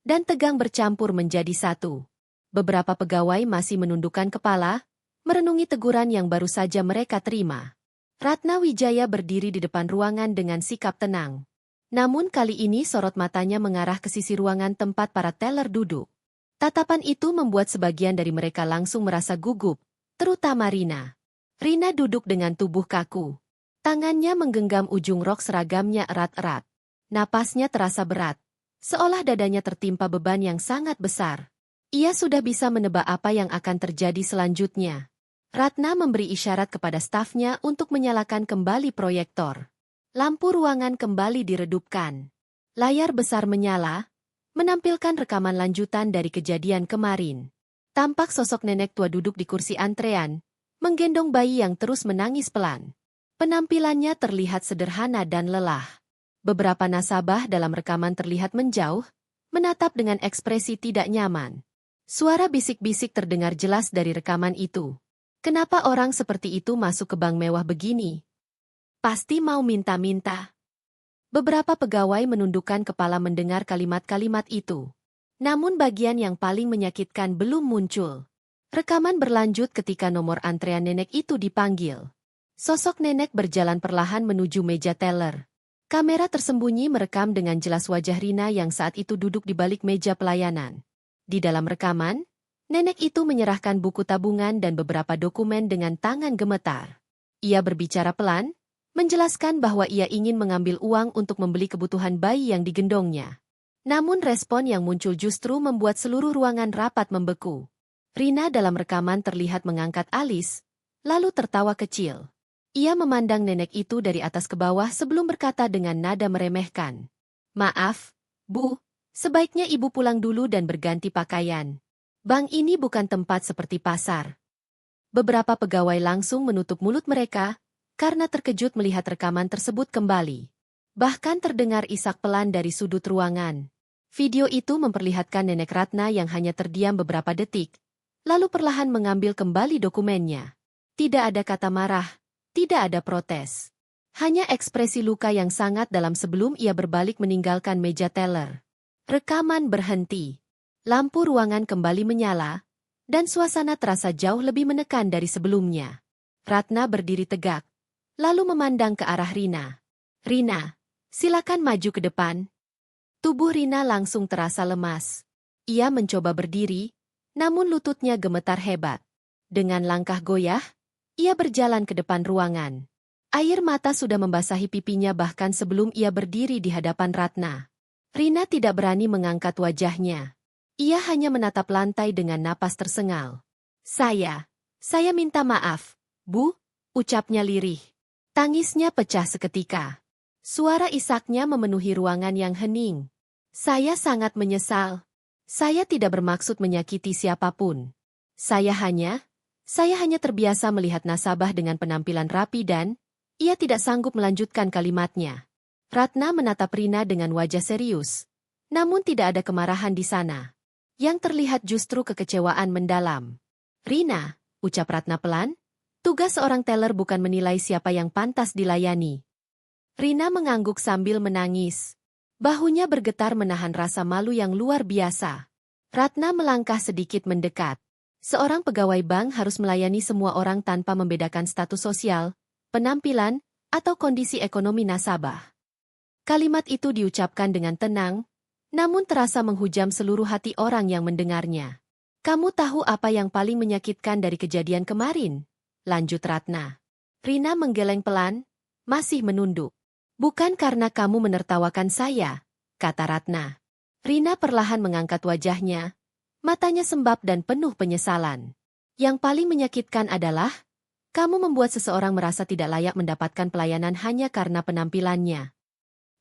dan tegang bercampur menjadi satu. Beberapa pegawai masih menundukkan kepala, merenungi teguran yang baru saja mereka terima. Ratna Wijaya berdiri di depan ruangan dengan sikap tenang. Namun kali ini sorot matanya mengarah ke sisi ruangan tempat para teller duduk. Tatapan itu membuat sebagian dari mereka langsung merasa gugup, terutama Rina. Rina duduk dengan tubuh kaku. Tangannya menggenggam ujung rok seragamnya erat-erat. Napasnya terasa berat, seolah dadanya tertimpa beban yang sangat besar. Ia sudah bisa menebak apa yang akan terjadi selanjutnya. Ratna memberi isyarat kepada stafnya untuk menyalakan kembali proyektor. Lampu ruangan kembali diredupkan. Layar besar menyala, menampilkan rekaman lanjutan dari kejadian kemarin. Tampak sosok nenek tua duduk di kursi antrean, menggendong bayi yang terus menangis pelan. Penampilannya terlihat sederhana dan lelah. Beberapa nasabah dalam rekaman terlihat menjauh, menatap dengan ekspresi tidak nyaman. Suara bisik-bisik terdengar jelas dari rekaman itu. Kenapa orang seperti itu masuk ke bank mewah begini? Pasti mau minta-minta. Beberapa pegawai menundukkan kepala mendengar kalimat-kalimat itu. Namun bagian yang paling menyakitkan belum muncul. Rekaman berlanjut ketika nomor antrean nenek itu dipanggil. Sosok nenek berjalan perlahan menuju meja teller. Kamera tersembunyi merekam dengan jelas wajah Rina yang saat itu duduk di balik meja pelayanan. Di dalam rekaman, nenek itu menyerahkan buku tabungan dan beberapa dokumen dengan tangan gemetar. Ia berbicara pelan, menjelaskan bahwa ia ingin mengambil uang untuk membeli kebutuhan bayi yang digendongnya. Namun respon yang muncul justru membuat seluruh ruangan rapat membeku. Rina dalam rekaman terlihat mengangkat alis, lalu tertawa kecil. Ia memandang nenek itu dari atas ke bawah sebelum berkata dengan nada meremehkan. Maaf, Bu, sebaiknya Ibu pulang dulu dan berganti pakaian. Bank ini bukan tempat seperti pasar. Beberapa pegawai langsung menutup mulut mereka, karena terkejut melihat rekaman tersebut kembali. Bahkan terdengar isak pelan dari sudut ruangan. Video itu memperlihatkan nenek Ratna yang hanya terdiam beberapa detik, lalu perlahan mengambil kembali dokumennya. Tidak ada kata marah, tidak ada protes. Hanya ekspresi luka yang sangat dalam sebelum ia berbalik meninggalkan meja teller. Rekaman berhenti. Lampu ruangan kembali menyala, dan suasana terasa jauh lebih menekan dari sebelumnya. Ratna berdiri tegak, lalu memandang ke arah Rina. Rina, silakan maju ke depan. Tubuh Rina langsung terasa lemas. Ia mencoba berdiri, namun lututnya gemetar hebat. Dengan langkah goyah, ia berjalan ke depan ruangan. Air mata sudah membasahi pipinya bahkan sebelum ia berdiri di hadapan Ratna. Rina tidak berani mengangkat wajahnya. Ia hanya menatap lantai dengan napas tersengal. Saya minta maaf, Bu, ucapnya lirih. Tangisnya pecah seketika. Suara isaknya memenuhi ruangan yang hening. Saya sangat menyesal. Saya tidak bermaksud menyakiti siapapun. Saya hanya terbiasa melihat nasabah dengan penampilan rapi dan ia tidak sanggup melanjutkan kalimatnya. Ratna menatap Rina dengan wajah serius. Namun tidak ada kemarahan di sana. Yang terlihat justru kekecewaan mendalam. Rina, ucap Ratna pelan, tugas seorang teller bukan menilai siapa yang pantas dilayani. Rina mengangguk sambil menangis. Bahunya bergetar menahan rasa malu yang luar biasa. Ratna melangkah sedikit mendekat. Seorang pegawai bank harus melayani semua orang tanpa membedakan status sosial, penampilan, atau kondisi ekonomi nasabah. Kalimat itu diucapkan dengan tenang, namun terasa menghujam seluruh hati orang yang mendengarnya. Kamu tahu apa yang paling menyakitkan dari kejadian kemarin? Lanjut Ratna. Rina menggeleng pelan, masih menunduk. Bukan karena kamu menertawakan saya, kata Ratna. Rina perlahan mengangkat wajahnya, matanya sembab dan penuh penyesalan. Yang paling menyakitkan adalah, kamu membuat seseorang merasa tidak layak mendapatkan pelayanan hanya karena penampilannya.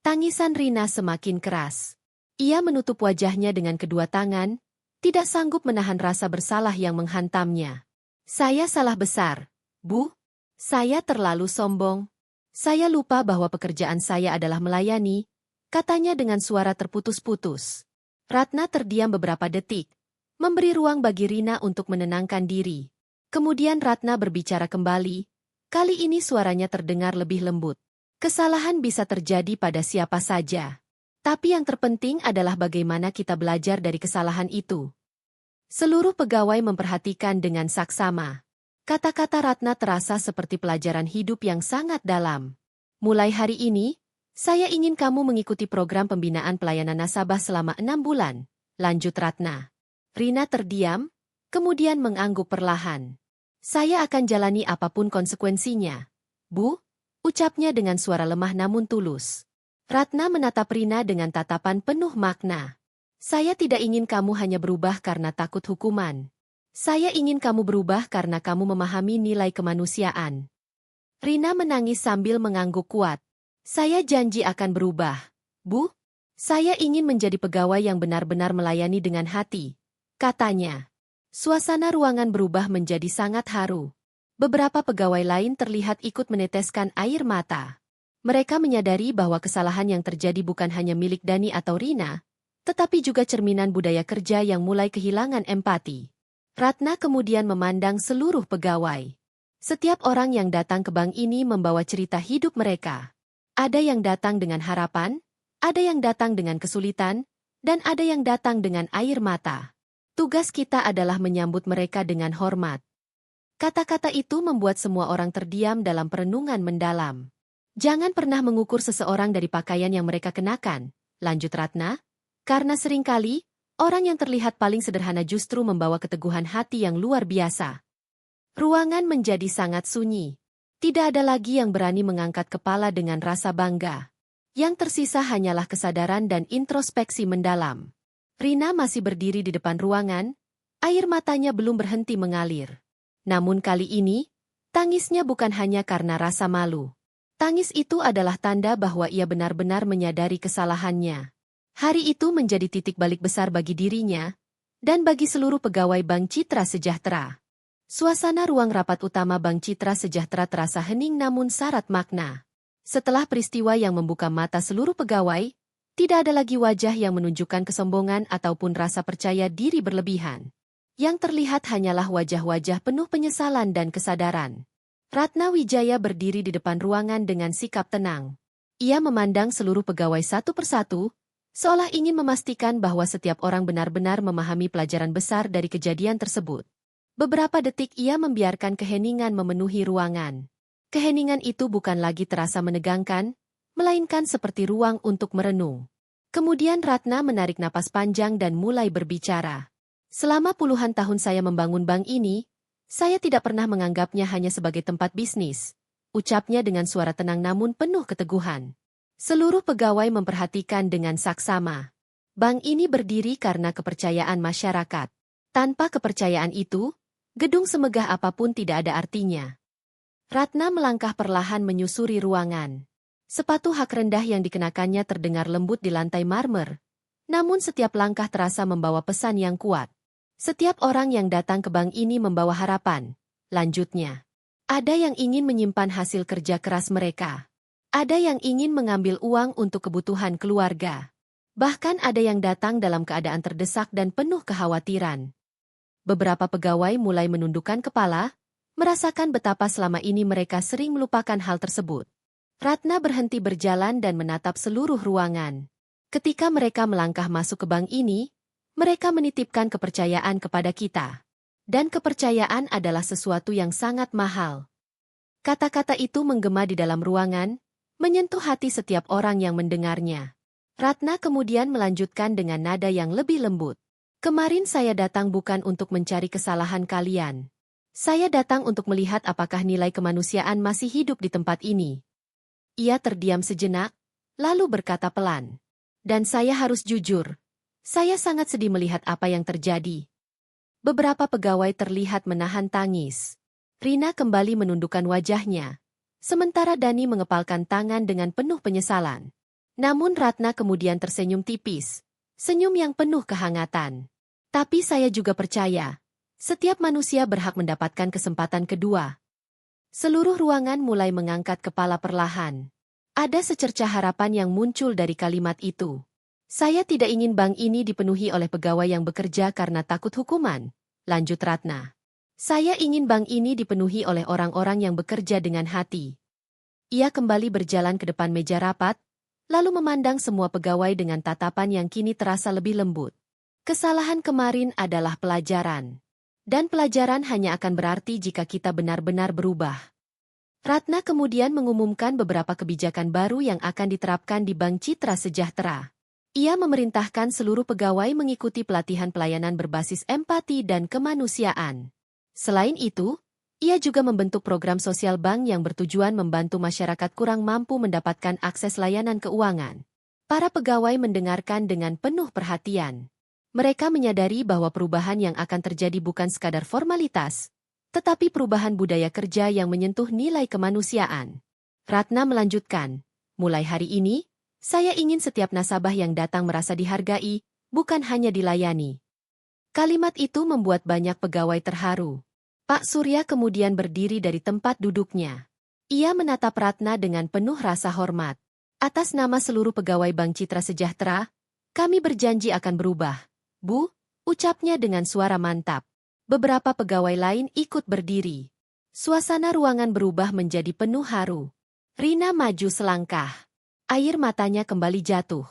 Tangisan Rina semakin keras. Ia menutup wajahnya dengan kedua tangan, tidak sanggup menahan rasa bersalah yang menghantamnya. Saya salah besar, Bu. Saya terlalu sombong. Saya lupa bahwa pekerjaan saya adalah melayani, katanya dengan suara terputus-putus. Ratna terdiam beberapa detik, memberi ruang bagi Rina untuk menenangkan diri. Kemudian Ratna berbicara kembali, kali ini suaranya terdengar lebih lembut. Kesalahan bisa terjadi pada siapa saja. Tapi yang terpenting adalah bagaimana kita belajar dari kesalahan itu. Seluruh pegawai memperhatikan dengan saksama. Kata-kata Ratna terasa seperti pelajaran hidup yang sangat dalam. Mulai hari ini, saya ingin kamu mengikuti program pembinaan pelayanan nasabah selama 6 bulan, lanjut Ratna. Rina terdiam, kemudian mengangguk perlahan. Saya akan jalani apapun konsekuensinya. Bu, ucapnya dengan suara lemah namun tulus. Ratna menatap Rina dengan tatapan penuh makna. Saya tidak ingin kamu hanya berubah karena takut hukuman. Saya ingin kamu berubah karena kamu memahami nilai kemanusiaan. Rina menangis sambil mengangguk kuat. Saya janji akan berubah. Bu, saya ingin menjadi pegawai yang benar-benar melayani dengan hati, katanya. Suasana ruangan berubah menjadi sangat haru. Beberapa pegawai lain terlihat ikut meneteskan air mata. Mereka menyadari bahwa kesalahan yang terjadi bukan hanya milik Dani atau Rina, tetapi juga cerminan budaya kerja yang mulai kehilangan empati. Ratna kemudian memandang seluruh pegawai. Setiap orang yang datang ke bank ini membawa cerita hidup mereka. Ada yang datang dengan harapan, ada yang datang dengan kesulitan, dan ada yang datang dengan air mata. Tugas kita adalah menyambut mereka dengan hormat. Kata-kata itu membuat semua orang terdiam dalam perenungan mendalam. Jangan pernah mengukur seseorang dari pakaian yang mereka kenakan, lanjut Ratna, karena seringkali, orang yang terlihat paling sederhana justru membawa keteguhan hati yang luar biasa. Ruangan menjadi sangat sunyi. Tidak ada lagi yang berani mengangkat kepala dengan rasa bangga. Yang tersisa hanyalah kesadaran dan introspeksi mendalam. Rina masih berdiri di depan ruangan, air matanya belum berhenti mengalir. Namun kali ini, tangisnya bukan hanya karena rasa malu. Tangis itu adalah tanda bahwa ia benar-benar menyadari kesalahannya. Hari itu menjadi titik balik besar bagi dirinya, dan bagi seluruh pegawai Bank Citra Sejahtera. Suasana ruang rapat utama Bank Citra Sejahtera terasa hening namun syarat makna. Setelah peristiwa yang membuka mata seluruh pegawai, tidak ada lagi wajah yang menunjukkan kesombongan ataupun rasa percaya diri berlebihan. Yang terlihat hanyalah wajah-wajah penuh penyesalan dan kesadaran. Ratna Wijaya berdiri di depan ruangan dengan sikap tenang. Ia memandang seluruh pegawai satu persatu, seolah ingin memastikan bahwa setiap orang benar-benar memahami pelajaran besar dari kejadian tersebut. Beberapa detik ia membiarkan keheningan memenuhi ruangan. Keheningan itu bukan lagi terasa menegangkan, melainkan seperti ruang untuk merenung. Kemudian Ratna menarik napas panjang dan mulai berbicara. Selama puluhan tahun saya membangun bank ini, saya tidak pernah menganggapnya hanya sebagai tempat bisnis, ucapnya dengan suara tenang namun penuh keteguhan. Seluruh pegawai memperhatikan dengan saksama. Bank ini berdiri karena kepercayaan masyarakat. Tanpa kepercayaan itu, gedung semegah apapun tidak ada artinya. Ratna melangkah perlahan menyusuri ruangan. Sepatu hak rendah yang dikenakannya terdengar lembut di lantai marmer. Namun setiap langkah terasa membawa pesan yang kuat. Setiap orang yang datang ke bank ini membawa harapan. Lanjutnya, ada yang ingin menyimpan hasil kerja keras mereka. Ada yang ingin mengambil uang untuk kebutuhan keluarga. Bahkan ada yang datang dalam keadaan terdesak dan penuh kekhawatiran. Beberapa pegawai mulai menundukkan kepala, merasakan betapa selama ini mereka sering melupakan hal tersebut. Ratna berhenti berjalan dan menatap seluruh ruangan. Ketika mereka melangkah masuk ke bank ini, mereka menitipkan kepercayaan kepada kita. Dan kepercayaan adalah sesuatu yang sangat mahal. Kata-kata itu menggema di dalam ruangan, menyentuh hati setiap orang yang mendengarnya. Ratna kemudian melanjutkan dengan nada yang lebih lembut. Kemarin saya datang bukan untuk mencari kesalahan kalian. Saya datang untuk melihat apakah nilai kemanusiaan masih hidup di tempat ini. Ia terdiam sejenak, lalu berkata pelan. Dan saya harus jujur. Saya sangat sedih melihat apa yang terjadi. Beberapa pegawai terlihat menahan tangis. Rina kembali menundukkan wajahnya. Sementara Dani mengepalkan tangan dengan penuh penyesalan. Namun Ratna kemudian tersenyum tipis. Senyum yang penuh kehangatan. Tapi saya juga percaya. Setiap manusia berhak mendapatkan kesempatan kedua. Seluruh ruangan mulai mengangkat kepala perlahan. Ada secercah harapan yang muncul dari kalimat itu. Saya tidak ingin bank ini dipenuhi oleh pegawai yang bekerja karena takut hukuman, lanjut Ratna. Saya ingin bank ini dipenuhi oleh orang-orang yang bekerja dengan hati. Ia kembali berjalan ke depan meja rapat, lalu memandang semua pegawai dengan tatapan yang kini terasa lebih lembut. Kesalahan kemarin adalah pelajaran. Dan pelajaran hanya akan berarti jika kita benar-benar berubah. Ratna kemudian mengumumkan beberapa kebijakan baru yang akan diterapkan di Bank Citra Sejahtera. Ia memerintahkan seluruh pegawai mengikuti pelatihan pelayanan berbasis empati dan kemanusiaan. Selain itu, ia juga membentuk program sosial bank yang bertujuan membantu masyarakat kurang mampu mendapatkan akses layanan keuangan. Para pegawai mendengarkan dengan penuh perhatian. Mereka menyadari bahwa perubahan yang akan terjadi bukan sekadar formalitas, tetapi perubahan budaya kerja yang menyentuh nilai kemanusiaan. Ratna melanjutkan, mulai hari ini, saya ingin setiap nasabah yang datang merasa dihargai, bukan hanya dilayani. Kalimat itu membuat banyak pegawai terharu. Pak Surya kemudian berdiri dari tempat duduknya. Ia menatap Ratna dengan penuh rasa hormat. Atas nama seluruh pegawai Bank Citra Sejahtera, kami berjanji akan berubah. Bu, ucapnya dengan suara mantap. Beberapa pegawai lain ikut berdiri. Suasana ruangan berubah menjadi penuh haru. Rina maju selangkah. Air matanya kembali jatuh.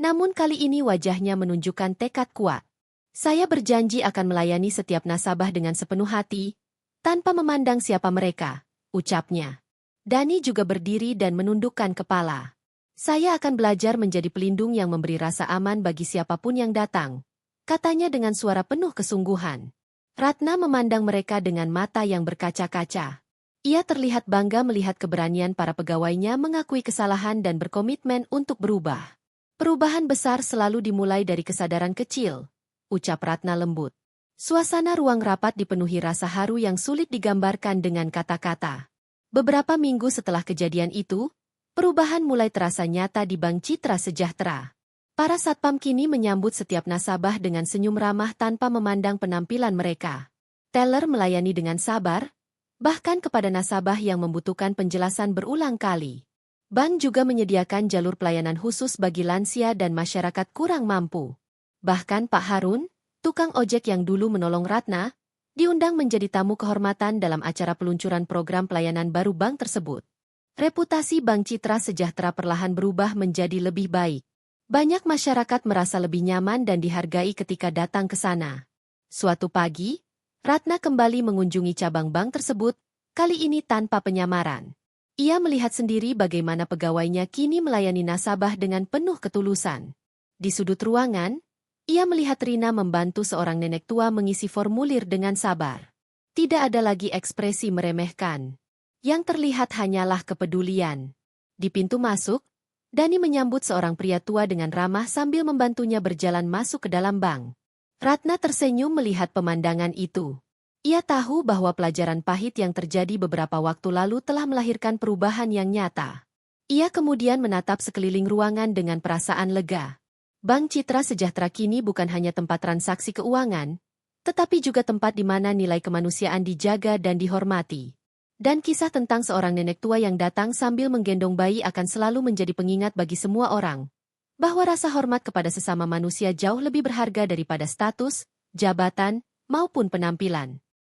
Namun kali ini wajahnya menunjukkan tekad kuat. Saya berjanji akan melayani setiap nasabah dengan sepenuh hati, tanpa memandang siapa mereka, ucapnya. Dani juga berdiri dan menundukkan kepala. Saya akan belajar menjadi pelindung yang memberi rasa aman bagi siapapun yang datang, katanya dengan suara penuh kesungguhan. Ratna memandang mereka dengan mata yang berkaca-kaca. Ia terlihat bangga melihat keberanian para pegawainya mengakui kesalahan dan berkomitmen untuk berubah. Perubahan besar selalu dimulai dari kesadaran kecil, ucap Ratna lembut. Suasana ruang rapat dipenuhi rasa haru yang sulit digambarkan dengan kata-kata. Beberapa minggu setelah kejadian itu, perubahan mulai terasa nyata di Bank Citra Sejahtera. Para satpam kini menyambut setiap nasabah dengan senyum ramah tanpa memandang penampilan mereka. Teller melayani dengan sabar, bahkan kepada nasabah yang membutuhkan penjelasan berulang kali. Bank juga menyediakan jalur pelayanan khusus bagi lansia dan masyarakat kurang mampu. Bahkan Pak Harun, tukang ojek yang dulu menolong Ratna, diundang menjadi tamu kehormatan dalam acara peluncuran program pelayanan baru bank tersebut. Reputasi Bank Citra Sejahtera perlahan berubah menjadi lebih baik. Banyak masyarakat merasa lebih nyaman dan dihargai ketika datang ke sana. Suatu pagi, Ratna kembali mengunjungi cabang bank tersebut, kali ini tanpa penyamaran. Ia melihat sendiri bagaimana pegawainya kini melayani nasabah dengan penuh ketulusan. Di sudut ruangan, ia melihat Rina membantu seorang nenek tua mengisi formulir dengan sabar. Tidak ada lagi ekspresi meremehkan. Yang terlihat hanyalah kepedulian. Di pintu masuk, Dani menyambut seorang pria tua dengan ramah sambil membantunya berjalan masuk ke dalam bank. Ratna tersenyum melihat pemandangan itu. Ia tahu bahwa pelajaran pahit yang terjadi beberapa waktu lalu telah melahirkan perubahan yang nyata. Ia kemudian menatap sekeliling ruangan dengan perasaan lega. Bank Citra Sejahtera kini bukan hanya tempat transaksi keuangan, tetapi juga tempat di mana nilai kemanusiaan dijaga dan dihormati. Dan kisah tentang seorang nenek tua yang datang sambil menggendong bayi akan selalu menjadi pengingat bagi semua orang, bahwa rasa hormat kepada sesama manusia jauh lebih berharga daripada status, jabatan, maupun penampilan.